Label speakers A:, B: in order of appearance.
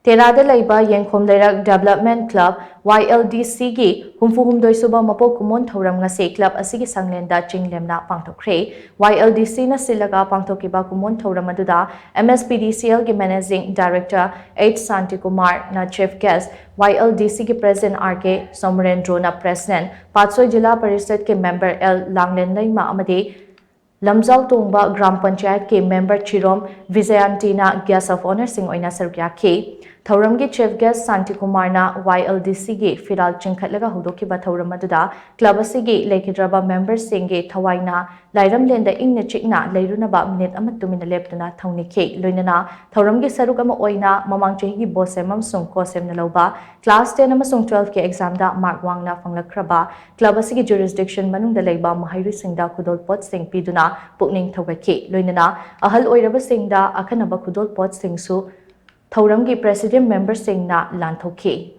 A: TERA da LEIBA YENGKHOM LEIRAK Development Club YLDC gi humfuhumdoi Shuba Mapok Kumon Thouram Ngasi Club Asigi Shanglen Da Ching Lemna Pangthokkhre YLDC na silaga pangthokiba Kumon Thouram aduda MSPDCL gi Managing Director H Santi Kumar na Chief Guest YLDC gi President RK Somrendro na President Patsoi Jila Parishad ke Member L Langlen Laima amadi Lamjau Tongba Gram Panchayat ke Member Chirom Vijayantina Guest of Honor Singh Oina Sarukya ke Thouram gi Chief Guest Santi Kumar na YLDC gi Firal Chingkhatlaga Hudokiba Thouram aduda Club asigi Leikidraba Member Singh gi Thawaina Lairam da Ingna Chikna Leirunaba Minute Amatumina Leptuna Thonike Loinana Thouram gi Saruk ama Oina Mamang Chehi gi Bosem amsung Kosem Naloba Class 10 amasung 12 ke exam da Mark Wangna Fanglakraba Club asigi jurisdiction manung da Leiba Mahairu Singda Khudol Pot Singh Piduna Pukning Thogake Loinana Ahal Oiraba Singda Akhanaba Khudol Pot Singh su Thouram gi President Member Singh na Lanthoke